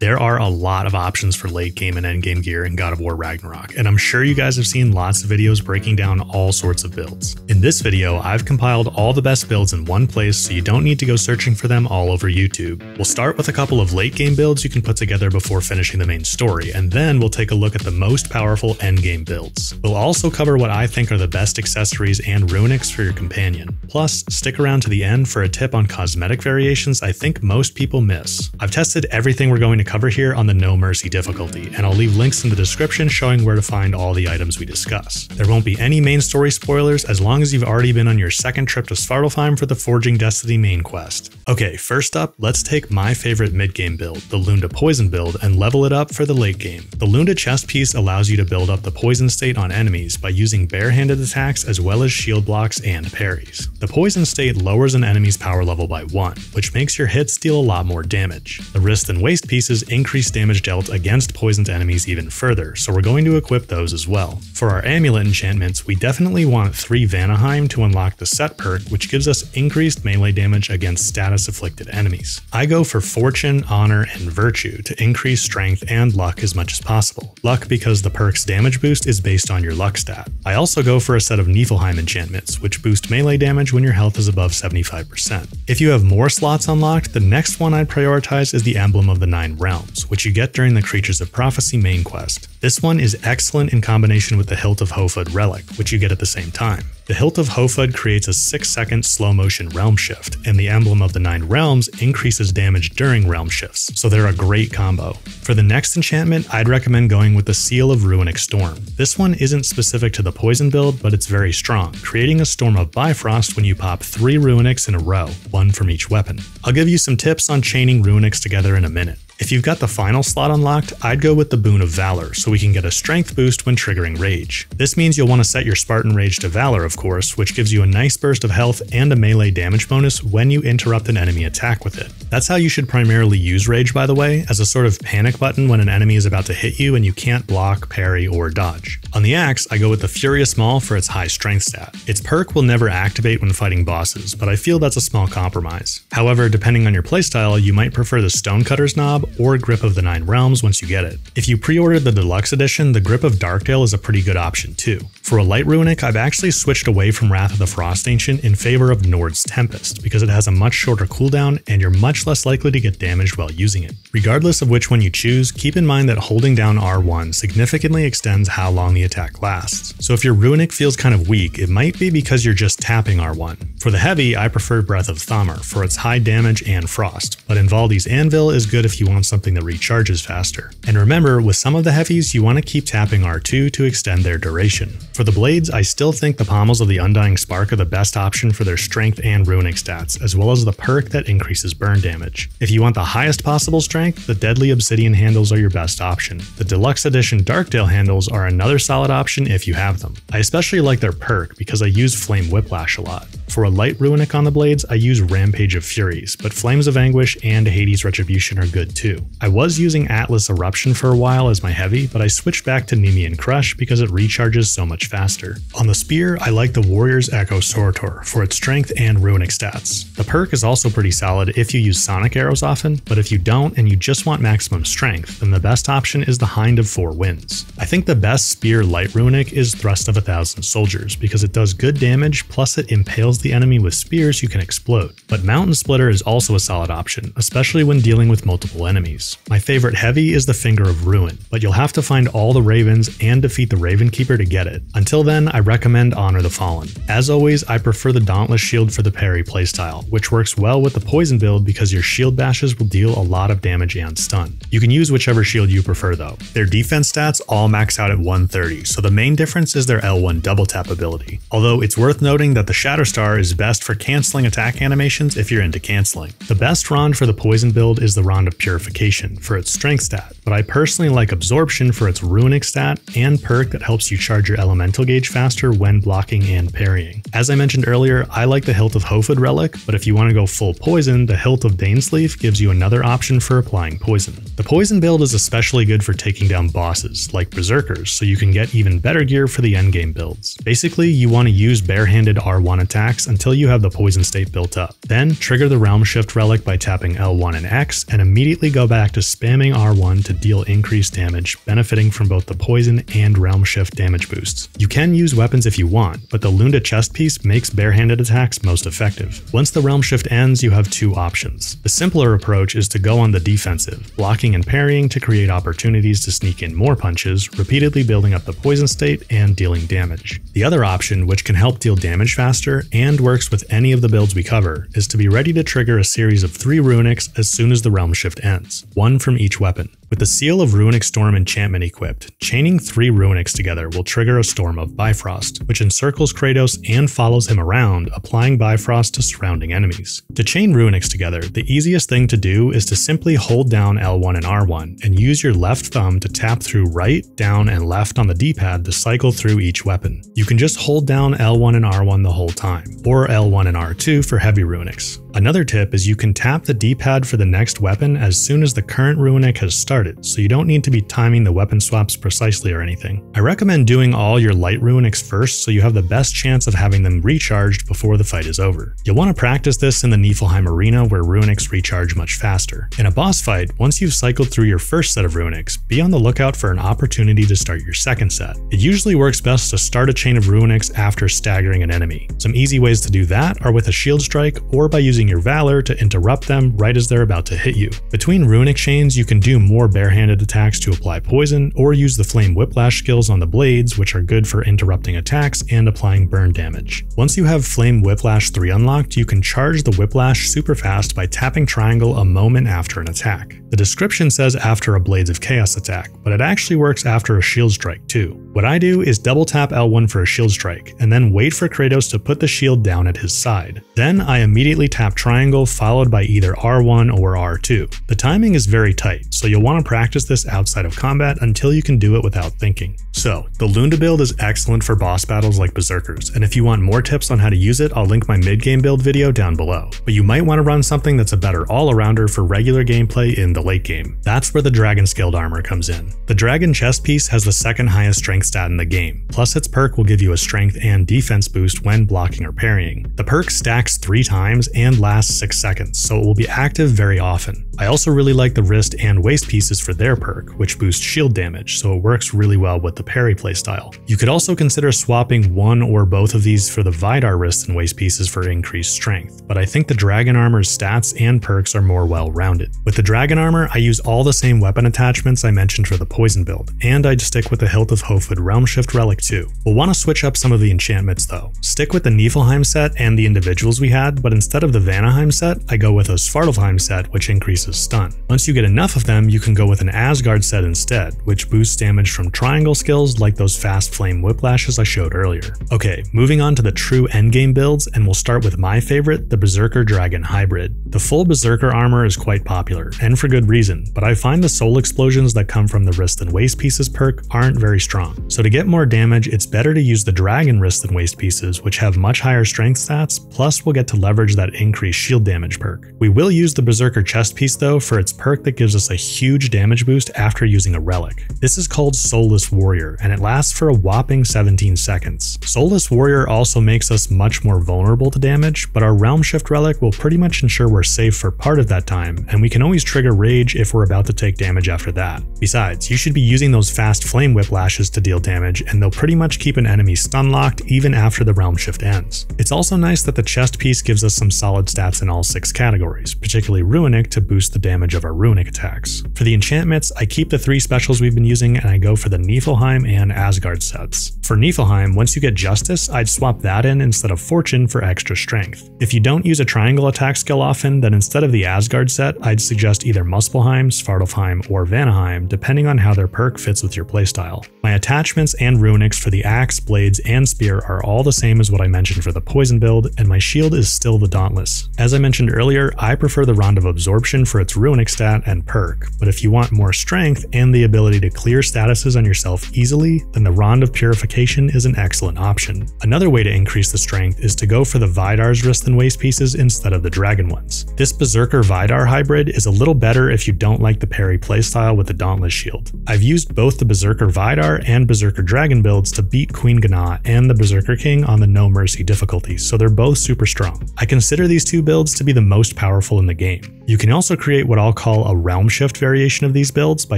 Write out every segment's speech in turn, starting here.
There are a lot of options for late game and end game gear in God of War Ragnarok, and I'm sure you guys have seen lots of videos breaking down all sorts of builds. In this video, I've compiled all the best builds in one place so you don't need to go searching for them all over YouTube. We'll start with a couple of late game builds you can put together before finishing the main story, and then we'll take a look at the most powerful end game builds. We'll also cover what I think are the best accessories and runics for your companion. Plus, stick around to the end for a tip on cosmetic variations I think most people miss. I've tested everything we're going to cover here on the No Mercy difficulty, and I'll leave links in the description showing where to find all the items we discuss. There won't be any main story spoilers as long as you've already been on your second trip to Svartalfheim for the Forging Destiny main quest. Okay, first up, let's take my favorite mid-game build, the Lunda Poison Build, and level it up for the late game. The Lunda chest piece allows you to build up the poison state on enemies by using barehanded attacks as well as shield blocks and parries. The poison state lowers an enemy's power level by 1, which makes your hits deal a lot more damage. The wrist and waist pieces increase damage dealt against poisoned enemies even further, so we're going to equip those as well. For our amulet enchantments, we definitely want 3 Vanaheim to unlock the set perk, which gives us increased melee damage against status afflicted enemies. I go for Fortune, Honor, and Virtue to increase strength and luck as much as possible. Luck because the perk's damage boost is based on your luck stat. I also go for a set of Niflheim enchantments, which boost melee damage when your health is above 75%. If you have more slots unlocked, the next one I'd prioritize is the Emblem of the 9 Realms, which you get during the Creatures of Prophecy main quest. This one is excellent in combination with the Hilt of Hofud Relic, which you get at the same time. The Hilt of Hofud creates a 6-second slow motion realm shift, and the Emblem of the 9 Realms increases damage during realm shifts, so they're a great combo. For the next enchantment, I'd recommend going with the Seal of Runic Storm. This one isn't specific to the poison build, but it's very strong, creating a storm of Bifrost when you pop 3 Runics in a row, 1 from each weapon. I'll give you some tips on chaining Runics together in a minute. If you've got the final slot unlocked, I'd go with the Boon of Valor so we can get a strength boost when triggering Rage. This means you'll want to set your Spartan Rage to Valor, of course, which gives you a nice burst of health and a melee damage bonus when you interrupt an enemy attack with it. That's how you should primarily use Rage, by the way, as a sort of panic button when an enemy is about to hit you and you can't block, parry, or dodge. On the axe, I go with the Furious Maul for its high strength stat. Its perk will never activate when fighting bosses, but I feel that's a small compromise. However, depending on your playstyle, you might prefer the Stonecutter's Knob or Grip of the 9 Realms once you get it. If you pre-ordered the deluxe edition, the Grip of Darkdale is a pretty good option too. For a light runic, I've actually switched away from Wrath of the Frost Ancient in favor of Nord's Tempest because it has a much shorter cooldown and you're much less likely to get damaged while using it. Regardless of which one you choose, keep in mind that holding down R1 significantly extends how long the attack lasts. So if your runic feels kind of weak, it might be because you're just tapping R1. For the heavy, I prefer Breath of Thamur for its high damage and frost, but Invaldi's Anvil is good if you want something that recharges faster. And remember, with some of the heavies, you want to keep tapping R2 to extend their duration. For the blades, I still think the pommels of the Undying Spark are the best option for their strength and runic stats, as well as the perk that increases burn damage. If you want the highest possible strength, the Deadly Obsidian handles are your best option. The Deluxe Edition Darkdale handles are another solid option if you have them. I especially like their perk because I use Flame Whiplash a lot. For a light runic on the blades, I use Rampage of Furies, but Flames of Anguish and Hades Retribution are good too. I was using Atlas Eruption for a while as my heavy, but I switched back to Nemean Crush because it recharges so much faster. On the spear, I like the Warrior's Echo Surtr for its strength and runic stats. The perk is also pretty solid if you use Sonic Arrows often, but if you don't and you just want maximum strength, then the best option is the Hind of 4 Winds. I think the best spear light runic is Thrust of 1,000 Soldiers because it does good damage plus it impales the enemy with spears you can explode. But Mountain Splitter is also a solid option, especially when dealing with multiple enemies. My favorite heavy is the Finger of Ruin, but you'll have to find all the Ravens and defeat the Raven Keeper to get it. Until then, I recommend Honor the Fallen. As always, I prefer the Dauntless Shield for the parry playstyle, which works well with the poison build because your shield bashes will deal a lot of damage and stun. You can use whichever shield you prefer though. Their defense stats all max out at 130, so the main difference is their L1 double tap ability. Although it's worth noting that the Shatter Star is best for canceling attack animations if you're into canceling. The best Rond for the poison build is the Rond of Purification for its strength stat, but I personally like Absorption for its runic stat and perk that helps you charge your elemental gauge faster when blocking and parrying. As I mentioned earlier, I like the Hilt of Hofud Relic, but if you want to go full poison, the Hilt of Dainsleif gives you another option for applying poison. The poison build is especially good for taking down bosses, like Berserkers, so you can get even better gear for the endgame builds. Basically, you want to use barehanded R1 attacks attacks until you have the poison state built up. Then trigger the Realm Shift Relic by tapping L1 and X, and immediately go back to spamming R1 to deal increased damage, benefiting from both the poison and Realm Shift damage boosts. You can use weapons if you want, but the Lunda chest piece makes barehanded attacks most effective. Once the Realm Shift ends, you have two options. The simpler approach is to go on the defensive, blocking and parrying to create opportunities to sneak in more punches, repeatedly building up the poison state and dealing damage. The other option, which can help deal damage faster and works with any of the builds we cover, is to be ready to trigger a series of 3 Runics as soon as the Realm Shift ends, one from each weapon. With the Seal of Runic Storm enchantment equipped, chaining 3 Runics together will trigger a Storm of Bifrost, which encircles Kratos and follows him around, applying Bifrost to surrounding enemies. To chain Runics together, the easiest thing to do is to simply hold down L1 and R1, and use your left thumb to tap through right, down, and left on the D-pad to cycle through each weapon. You can just hold down L1 and R1 the whole time, or L1 and R2 for heavy Runics. Another tip is you can tap the D-pad for the next weapon as soon as the current Runic has started, so you don't need to be timing the weapon swaps precisely or anything. I recommend doing all your light Runics first so you have the best chance of having them recharged before the fight is over. You'll want to practice this in the Niflheim arena where Runics recharge much faster. In a boss fight, once you've cycled through your first set of Runics, be on the lookout for an opportunity to start your second set. It usually works best to start a chain of Runics after staggering an enemy. Some easy ways to do that are with a shield strike or by using your Valor to interrupt them right as they're about to hit you. Between Runic chains, you can do more barehanded attacks to apply poison, or use the Flame Whiplash skills on the blades, which are good for interrupting attacks and applying burn damage. Once you have Flame Whiplash 3 unlocked, you can charge the Whiplash super fast by tapping triangle a moment after an attack. The description says after a Blades of Chaos attack, but it actually works after a shield strike too. What I do is double tap L1 for a shield strike, and then wait for Kratos to put the shield down at his side. Then I immediately tap triangle followed by either R1 or R2. The timing is very tight, so you'll want to practice this outside of combat until you can do it without thinking. So, the Lunda build is excellent for boss battles like Berserkers, and if you want more tips on how to use it, I'll link my mid-game build video down below. But you might want to run something that's a better all-arounder for regular gameplay in the late game. That's where the Dragon Scaled Armor comes in. The Dragon chest piece has the second highest strength stat in the game, plus its perk will give you a strength and defense boost when blocking or parrying. The perk stacks 3 times and lasts 6 seconds, so it will be active very often. I also really like the wrist and waist pieces for their perk, which boost shield damage, so it works really well with the parry playstyle. You could also consider swapping one or both of these for the Vidar wrist and waist pieces for increased strength, but I think the Dragon Armor's stats and perks are more well-rounded. With the Dragon Armor, I use all the same weapon attachments I mentioned for the Poison build, and I'd stick with the Hilt of Hofud Realm Shift Relic too. We'll want to switch up some of the enchantments though. Stick with the Niflheim set and the individuals we had, but instead of the Vanaheim set, I go with a Svartalfheim set, which increases stun. Once you get enough of them, you can go with an Asgard set instead, which boosts damage from triangle skills like those fast flame whiplashes I showed earlier. Okay, moving on to the true endgame builds, and we'll start with my favorite, the Berserker-Dragon Hybrid. The full Berserker armor is quite popular, and for good reason, but I find the soul explosions that come from the wrist and waist pieces perk aren't very strong. So to get more damage, it's better to use the Dragon wrist and waist pieces, which have much higher strength stats, plus we'll get to leverage that increased shield damage perk. We will use the Berserker chest piece though for its perk that gives us a huge damage boost after using a relic. This is called Soulless Warrior, and it lasts for a whopping 17 seconds. Soulless Warrior also makes us much more vulnerable to damage, but our Realm Shift relic will pretty much ensure we're safe for part of that time, and we can always trigger rage if we're about to take damage after that. Besides, you should be using those fast flame whiplashes to deal damage, and they'll pretty much keep an enemy stun locked even after the Realm Shift ends. It's also nice that the chest piece gives us some solid stats in all 6 categories, particularly Runic to boost the damage of our Runic attacks. For the enchantments, I keep the 3 specials we've been using and I go for the Niflheim and Asgard sets. For Niflheim, once you get Justice, I'd swap that in instead of Fortune for extra strength. If you don't use a triangle attack skill often, then instead of the Asgard set, I'd suggest either Muspelheim, Svartalfheim, or Vanaheim, depending on how their perk fits with your playstyle. My attachments and Runics for the axe, blades, and spear are all the same as what I mentioned for the poison build, and my shield is still the Dauntless. As I mentioned earlier, I prefer the Rond of Absorption for its Runic stat and perk, but if you want more strength and the ability to clear statuses on yourself easily, then the Rond of Purification is an excellent option. Another way to increase the strength is to go for the Vidar's wrist and waist pieces instead of the Dragon ones. builds. This Berserker-Vidar hybrid is a little better if you don't like the parry playstyle with the Dauntless shield. I've used both the Berserker-Vidar and Berserker-Dragon builds to beat Queen Gná and the Berserker King on the No Mercy difficulty, so they're both super strong. I consider these two builds to be the most powerful in the game. You can also create what I'll call a Realm Shift variation of these builds by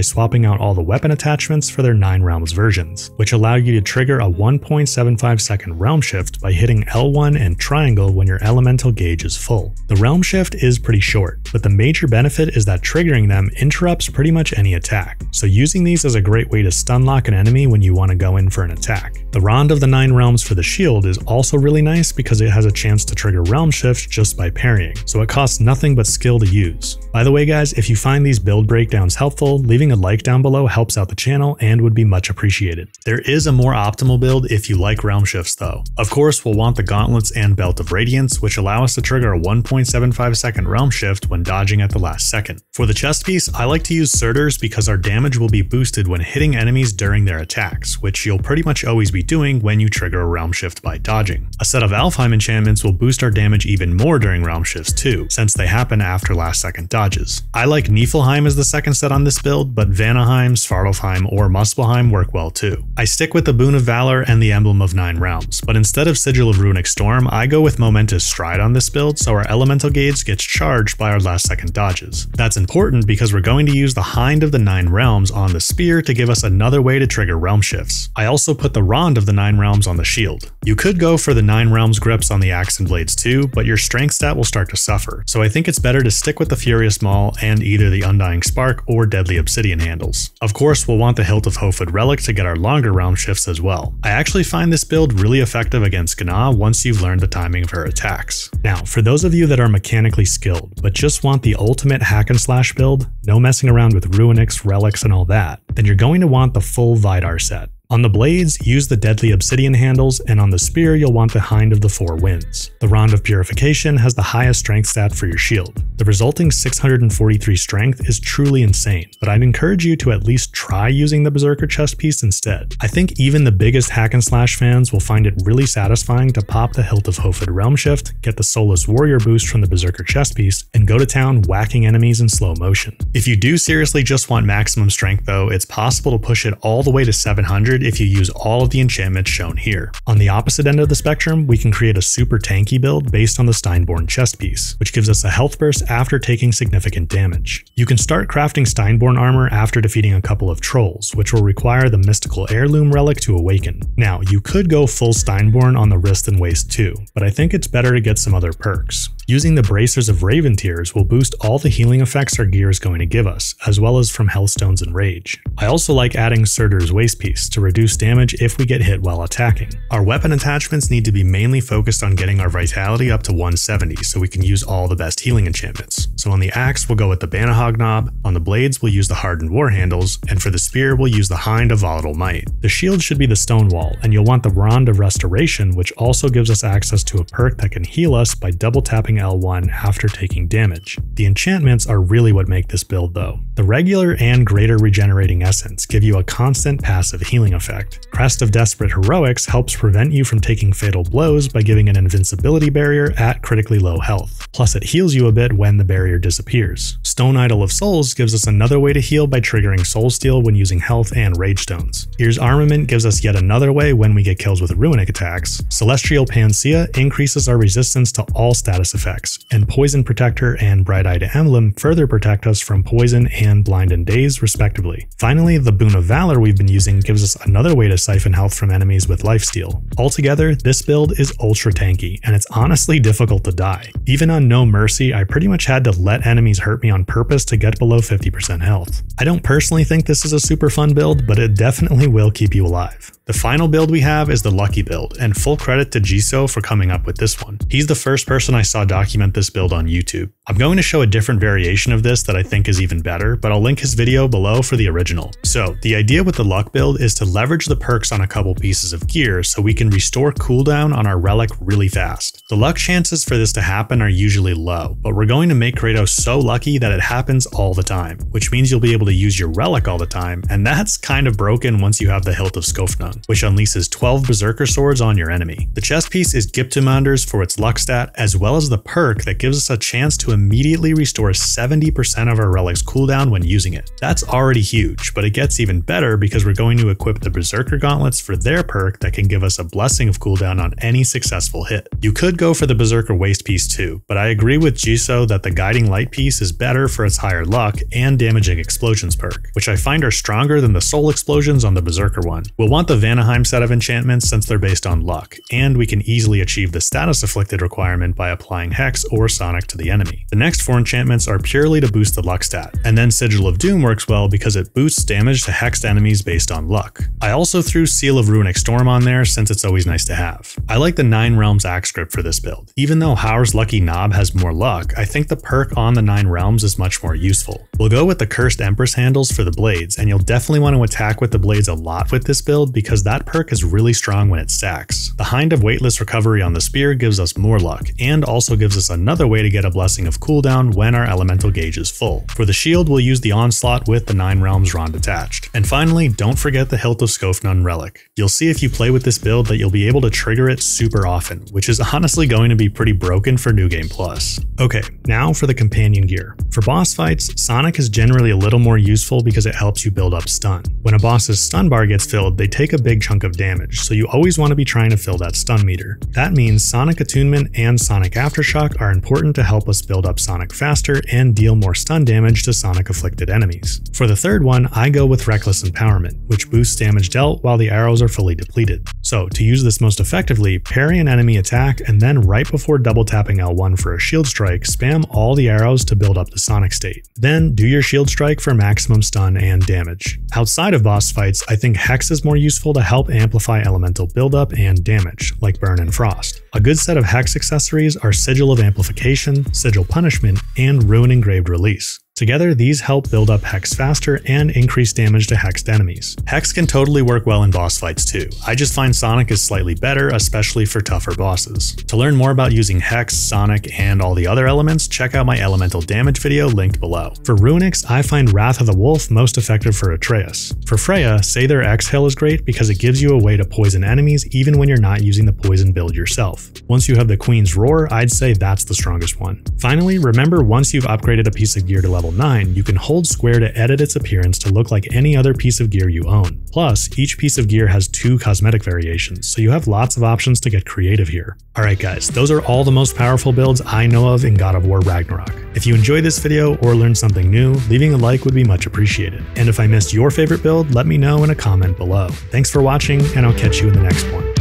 swapping out all the weapon attachments for their 9 Realms versions, which allow you to trigger a 1.75 second Realm Shift by hitting L1 and triangle when your elemental gauge is full. The Realm Shift is pretty short, but the major benefit is that triggering them interrupts pretty much any attack, so using these is a great way to stun lock an enemy when you want to go in for an attack. The Rond of the 9 Realms for the shield is also really nice because it has a chance to trigger Realm Shift just by parrying, so it costs nothing but skill to use. By the way guys, if you find these build breakdowns helpful, leaving a like down below helps out the channel and would be much appreciated. There is a more optimal build if you like Realm Shifts though. Of course, we'll want the Gauntlets and Belt of Radiance, which allow us to trigger a 1.75 second Realm Shift when dodging at the last second. For the chest piece, I like to use Surtrs because our damage will be boosted when hitting enemies during their attacks, which you'll pretty much always be doing when you trigger a Realm Shift by dodging. A set of Alfheim enchantments will boost our damage even more during Realm Shifts too, since they happen after last second dodges. I like Niflheim as the second set on this build, but Vanaheim, Svartalfheim, or Muspelheim work well too. I stick with the Boon of Valor and the Emblem of 9 Realms, but instead of Sigil of Runic Storm, I go with Momentous Stride on this build so our elemental gauge gets charged by our last second dodges. That's important because we're going to use the Hind of the 9 Realms on the spear to give us another way to trigger Realm Shifts. I also put the Rond of the 9 Realms on the shield. You could go for the 9 Realms grips on the axe and blades too, but your strength stat will start to suffer, so I think it's better to stick with the Furious Maul and either the Undying Spark or Deadly Obsidian handles. Of course, we'll want the Hilt of Hofud relic to get our longer Realm Shifts as well. I actually find this build really effective against Gná once you've learned the timing of her attacks. Now, for those of you that are mechanically skilled, but just want the ultimate hack and slash build, no messing around with Runics, relics, and all that, then you're going to want the full Vidar set. On the blades, use the Deadly Obsidian handles, and on the spear you'll want the Hind of the 4 Winds. The Rond of Purification has the highest strength stat for your shield. The resulting 643 strength is truly insane, but I'd encourage you to at least try using the Berserker chest piece instead. I think even the biggest hack and slash fans will find it really satisfying to pop the Hilt of Hofud Realm Shift, get the Soulless Warrior boost from the Berserker chest piece, and go to town whacking enemies in slow motion. If you do seriously just want maximum strength though, it's possible to push it all the way to 700 if you use all of the enchantments shown here. On the opposite end of the spectrum, we can create a super tanky build based on the Steinbjorn chest piece, which gives us a health burst after taking significant damage. You can start crafting Steinbjorn armor after defeating a couple of trolls, which will require the mystical heirloom relic to awaken. Now, you could go full Steinbjorn on the wrist and waist too, but I think it's better to get some other perks. Using the Bracers of Raven Tears will boost all the healing effects our gear is going to give us, as well as from Hellstones and Rage. I also like adding Surtr's waist piece to reduce damage if we get hit while attacking. Our weapon attachments need to be mainly focused on getting our vitality up to 170 so we can use all the best healing enchantments. So on the axe we'll go with the Banahog knob, on the blades we'll use the Hardened War handles, and for the spear we'll use the Hind of Volatile Might. The shield should be the Stonewall, and you'll want the Rond of Restoration, which also gives us access to a perk that can heal us by double tapping L1 after taking damage. The enchantments are really what make this build though. The regular and greater regenerating essence give you a constant passive healing effect. Crest of Desperate Heroics helps prevent you from taking fatal blows by giving an invincibility barrier at critically low health. Plus it heals you a bit when the barrier disappears. Stone Idol of Souls gives us another way to heal by triggering Soul Steal when using health and Rage Stones. Here's Armament gives us yet another way when we get kills with runic attacks. Celestial Panacea increases our resistance to all status effects, and Poison Protector and Bright-Eyed Emblem further protect us from poison and blind and daze respectively. Finally, the Boon of Valor we've been using gives us another way to siphon health from enemies with lifesteal. Altogether, this build is ultra tanky, and it's honestly difficult to die. Even on No Mercy, I pretty much had to let enemies hurt me on purpose to get below 50% health. I don't personally think this is a super fun build, but it definitely will keep you alive. The final build we have is the Lucky build, and full credit to Jisoo for coming up with this one. He's the first person I saw document this build on YouTube. I'm going to show a different variation of this that I think is even better, here, but I'll link his video below for the original. So the idea with the luck build is to leverage the perks on a couple pieces of gear so we can restore cooldown on our relic really fast. The luck chances for this to happen are usually low, but we're going to make Kratos so lucky that it happens all the time, which means you'll be able to use your relic all the time, and that's kind of broken once you have the Hilt of Skofnung, which unleashes 12 Berserker swords on your enemy. The chest piece is Giptumandr's for its luck stat, as well as the perk that gives us a chance to immediately restore 70% of our relic's cooldown when using it. That's already huge, but it gets even better because we're going to equip the Berserker Gauntlets for their perk that can give us a blessing of cooldown on any successful hit. You could go for the Berserker waist piece too, but I agree with Jiso that the Guiding Light piece is better for its higher luck and damaging explosions perk, which I find are stronger than the soul explosions on the Berserker one. We'll want the Vanaheim set of enchantments since they're based on luck, and we can easily achieve the status afflicted requirement by applying Hex or Sonic to the enemy. The next 4 enchantments are purely to boost the luck stat, and then Sigil of Doom works well because it boosts damage to hexed enemies based on luck. I also threw Seal of Runic Storm on there since it's always nice to have. I like the 9 Realms axe grip for this build. Even though Haur's Lucky Knob has more luck, I think the perk on the 9 Realms is much more useful. We'll go with the Cursed Empress handles for the blades, and you'll definitely want to attack with the blades a lot with this build because that perk is really strong when it stacks. The Hind of Weightless Recovery on the spear gives us more luck, and also gives us another way to get a blessing of cooldown when our elemental gauge is full. For the shield, we'll use the Onslaught with the 9 Realms Rond attached. And finally, don't forget the Hilt of Skofnung relic. You'll see if you play with this build that you'll be able to trigger it super often, which is honestly going to be pretty broken for New Game Plus. Okay, now for the companion gear. For boss fights, Sonic is generally a little more useful because it helps you build up stun. When a boss's stun bar gets filled, they take a big chunk of damage, so you always want to be trying to fill that stun meter. That means Sonic Attunement and Sonic Aftershock are important to help us build up Sonic faster and deal more stun damage to Sonic afflicted enemies. For the third one, I go with Reckless Empowerment, which boosts damage dealt while the arrows are fully depleted. So to use this most effectively, parry an enemy attack and then right before double tapping L1 for a shield strike, spam all the arrows to build up the Sonic state. Then do your shield strike for maximum stun and damage. Outside of boss fights, I think Hex is more useful to help amplify elemental buildup and damage, like Burn and Frost. A good set of Hex accessories are Sigil of Amplification, Sigil Punishment, and Ruin Engraved Release. Together, these help build up Hex faster and increase damage to hexed enemies. Hex can totally work well in boss fights too. I just find Sonic is slightly better, especially for tougher bosses. To learn more about using Hex, Sonic, and all the other elements, check out my elemental damage video linked below. For Runics, I find Wrath of the Wolf most effective for Atreus. For Freya, Say Their Exhale is great because it gives you a way to poison enemies even when you're not using the poison build yourself. Once you have the Queen's Roar, I'd say that's the strongest one. Finally, remember once you've upgraded a piece of gear to level 9, you can hold square to edit its appearance to look like any other piece of gear you own. Plus, each piece of gear has 2 cosmetic variations, so you have lots of options to get creative here. Alright guys, those are all the most powerful builds I know of in God of War Ragnarok. If you enjoyed this video or learned something new, leaving a like would be much appreciated. And if I missed your favorite build, let me know in a comment below. Thanks for watching, and I'll catch you in the next one.